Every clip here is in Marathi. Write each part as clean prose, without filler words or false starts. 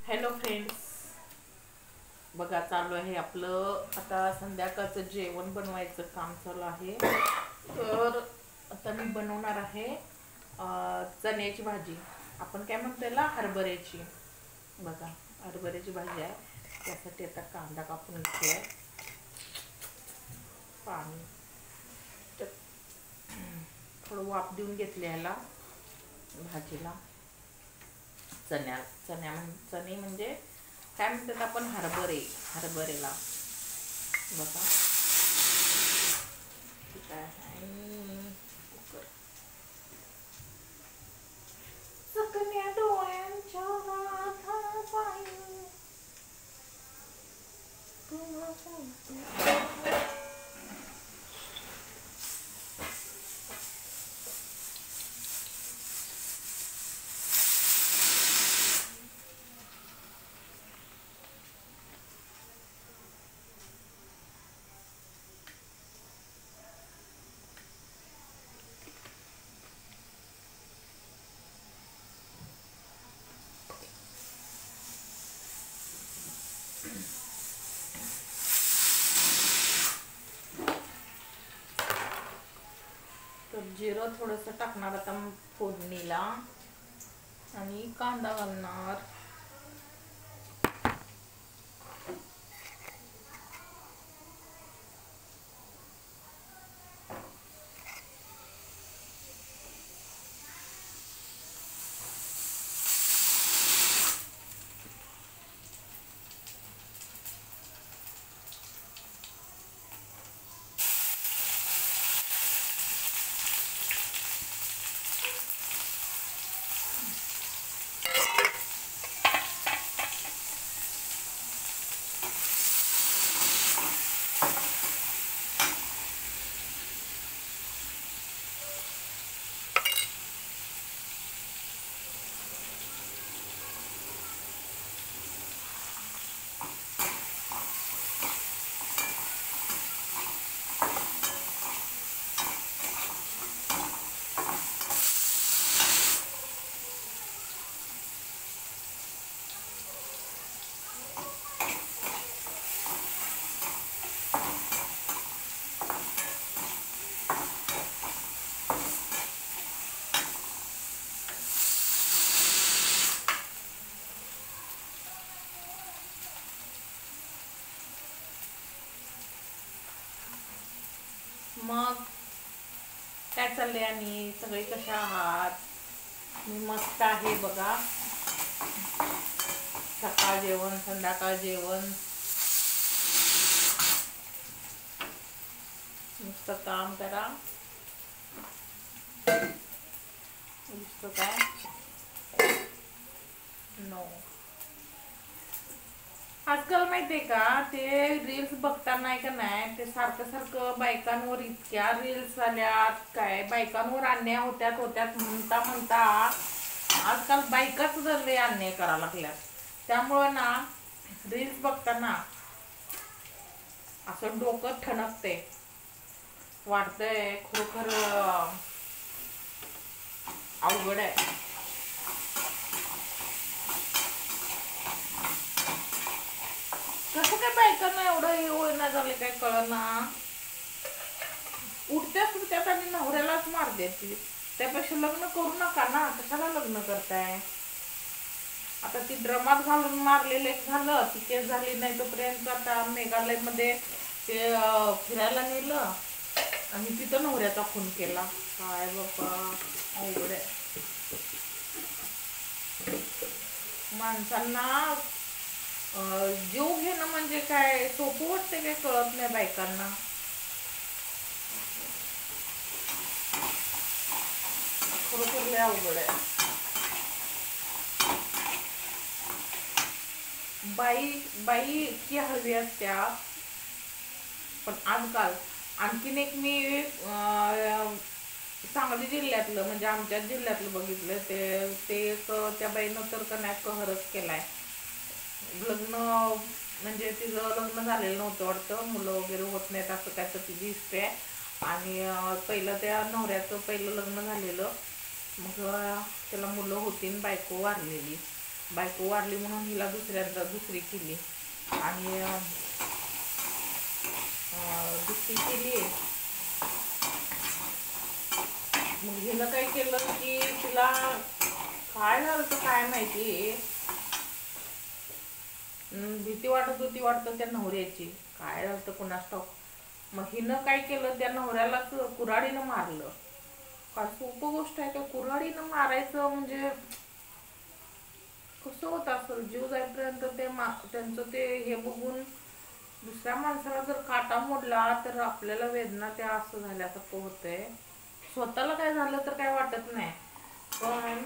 हॅलो फ्रेंड्स, बघा चालू आहे आपलं आता संध्याकाळचं जेवण बनवायचं काम चालू आहे. तर आता मी बनवणार आहे चण्याची भाजी. आपण काय म्हणतो त्याला हरभऱ्याची. बघा हरभऱ्याची भाजी आहे. त्यासाठी आता कांदा कापून घेतोय, पाणी थोडं वाफ देऊन घेतले याला भाजीला. चणे म्हणजे काय म्हणतात आपण हरभरेला. बघा ठीक आहे. सकन्या डोळ्यांच्या राधाबाई तर जिरं थोडंसं टाकणार आता फोडणीला आणि कांदा घालणार. मग काय चाललंय आणि सगळे कशा आहात? मी मस्त आहे बघा. सकाळ जेवण संध्याकाळ जेवण नुसतं काम करा, नुसतं काय नो. आजकाल माहितीये का, ते रील्स बघताना का नाही, ते सारखं बायकांवर इतक्या रील्स आल्यात, काय बायकांवर अन्याय होत्यात म्हणता आजकाल बायकाच लय अन्याय करायला लागल्यात. त्यामुळं ना रील्स बघताना असं डोकं ठणकते, वाटतंय खरोखर अवघड आहे. कसं काय बायकांना एवढं हे होईना झाले काय कळना. उठत्यात आणि नवऱ्यालाच मार देते. त्यापेक्षा लग्न करू नका ना, कशाला लग्न करताय. आता ती ड्रमात घालून मारलेलं एक झालं, ती केस झाली नाही तोपर्यंत आता मेघालयमध्ये ते फिरायला नेलं आणि तिथं नवऱ्याचा खून केला. काय बाबा अवघड आहे. माणसांना जीव घेणं म्हणजे काय सोपं वाटते काय कळत नाही बायकांना. खरोखर लय अवघड आहे. बाई इतकी हळवी असत्या. पण आजकाल आणखीन एक मी सांगली जिल्ह्यातलं म्हणजे आमच्याच जिल्ह्यातलं बघितलं. ते त्या बाईनं तर का नाही कहरच केलाय. लग्न म्हणजे तिचं लग्न झालेलं नव्हतं वाटतं, मुलं वगैरे होत नाहीत असं काय तर तिची हिस्ट्री आहे. आणि पहिलं त्या नवऱ्याचं पहिलं लग्न झालेलं, मग त्याला मुलं होती आणि बायको वारलेली. बायको वारली म्हणून हिला दुसरी केली आणि दुसरी केली. मग हिनं काय केलं की तिला काय झालं तर काय माहिती, भीती वाटत होती वाटतं त्या नवऱ्याची, काय झालं तर कुणास ठाऊक. मग हिनं काय केलं, त्या नवऱ्यालाच कुऱ्हाडीनं मारलं. काय सोपं गोष्ट आहे का कुऱ्हाडीनं मारायचं, म्हणजे कसं होत असेल जीव जाईपर्यंत. त्यांचं ते हे बघून दुसऱ्या माणसाला जर काटा मोडला तर आपल्याला वेदना त्या असं झाल्यासारखं होतंय. स्वतःला काय झालं तर काय वाटत नाही, पण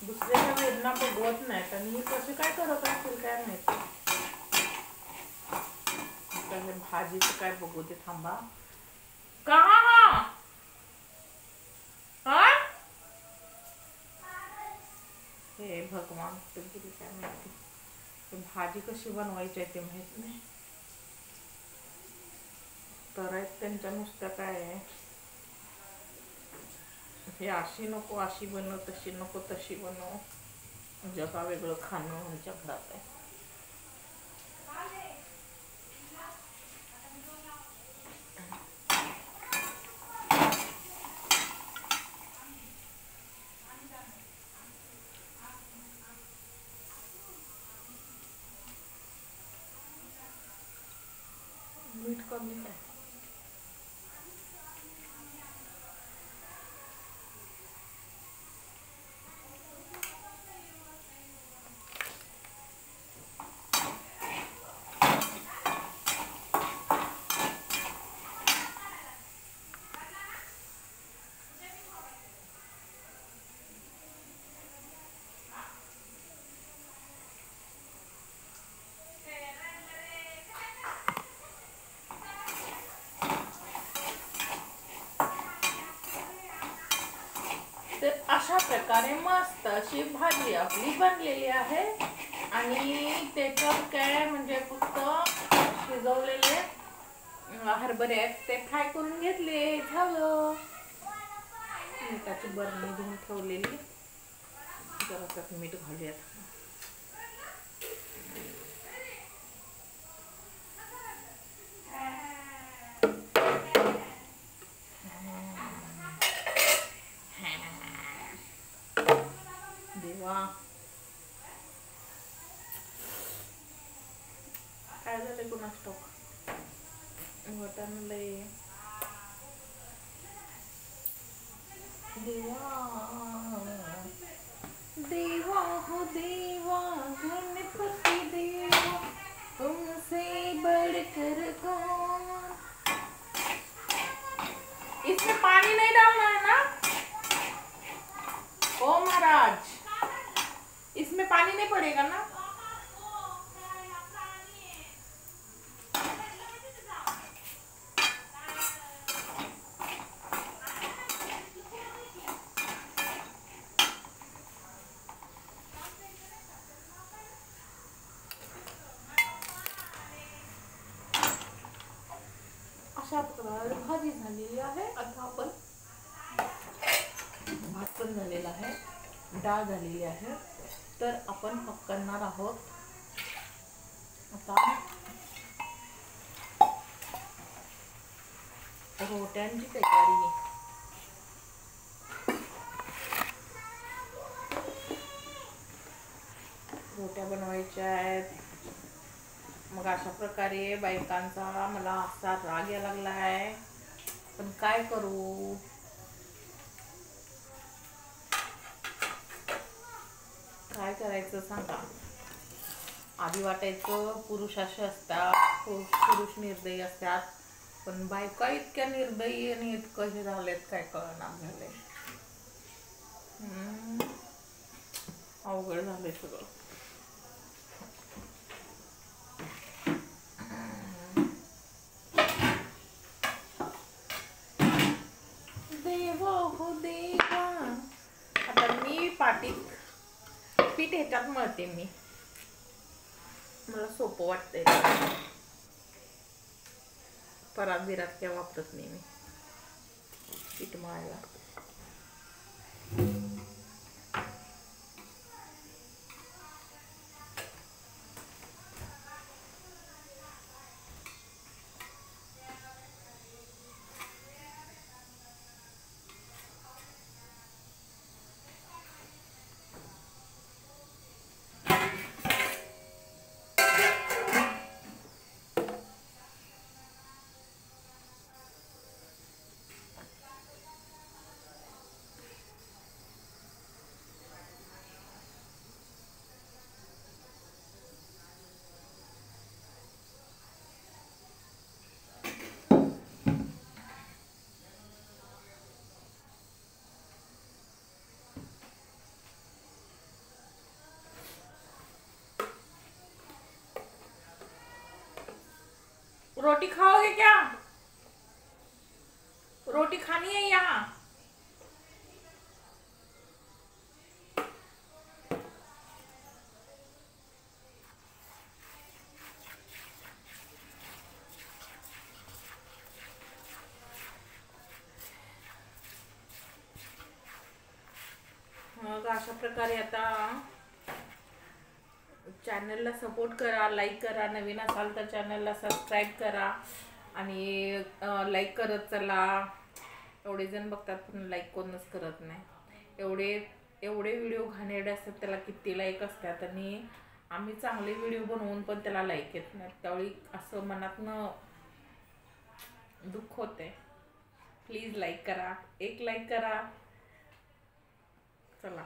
दुसऱ्याच्या वेदना बघवत नाहीत आणि मी कसे काय करत असतील काय माहिती. भाजीचं काय बघू ते, थांबा. का हे भगवान कुठे काय माहिती. भाजी कशी बनवायची आहे ते माहित नाही. तर आहेत त्यांच्या नुसत्या काय आहे, हे अशी नको अशी बनव, तशी नको तशी बनव, जगा वेगळं खाणं आमच्या घरात आहे. मीठ कमी काय, तर अशा प्रकारे मस्त अशी भाजी आपली बनलेली आहे. आणि त्याच्यात काय म्हणजे फक्त शिजवलेले हरभरे आहेत ते फ्राय करून घेतले, झालं. मिठाची बरणी घेऊन ठेवलेली, जरासं मीठ घालूयात. देवा काय झालं कुणास ठाऊक, वटाण लय. देवा देवा हो देवा, गणपति देवा, तुमसे बढ़कर कौन. इसमें पानी नहीं डालना है ना ओ महाराज, इसमें पानी नहीं पड़ेगा ना. अशा प्रकारे भाजी झालेली आहे. आता आपण भात पण झालेला आहे, डाळ झालेली आहे, तर आपण पकडणार आहोत आता रोट्यांची तयारी. रोट्या बनवायच्या आहेत. मग अशा प्रकारे बायकांचा मला असा राग यायला लागला आहे, पण काय करू. काय करायचं सांगा. आधी वाटायचं पुरुष असे असतात, पुरुष निर्दयी असतात, पण बायका इतक्या निर्दयी आणि इतकं हे झालेत काय कळणार झालंय. अवघड झालंय सगळं. देवा हो देवा. आता मी पाटीत पीठ ह्याच्यात मळते, मला सोपं वाटतंय. परात बिरात काय वापरत नाही मी पीठ मळायला. रोटी खाओगे क्या? रोटी खानी है यहाँ? मग अशा प्रकारे आता चॅनलला सपोर्ट करा, लाईक करा, नवीन असाल तर चॅनलला सबस्क्राईब करा आणि लाईक करत चला. एवढे जण बघतात पण लाईक कोणच करत नाही. एवढे एवढे व्हिडिओ घाणेरडे असतात, त्याला किती लाईक असतात आणि आम्ही चांगले व्हिडिओ बनवून पण त्याला लाईक येत नाही. त्यावेळी असं मनातनं दुःख होते. प्लीज लाईक करा, एक लाईक करा. चला.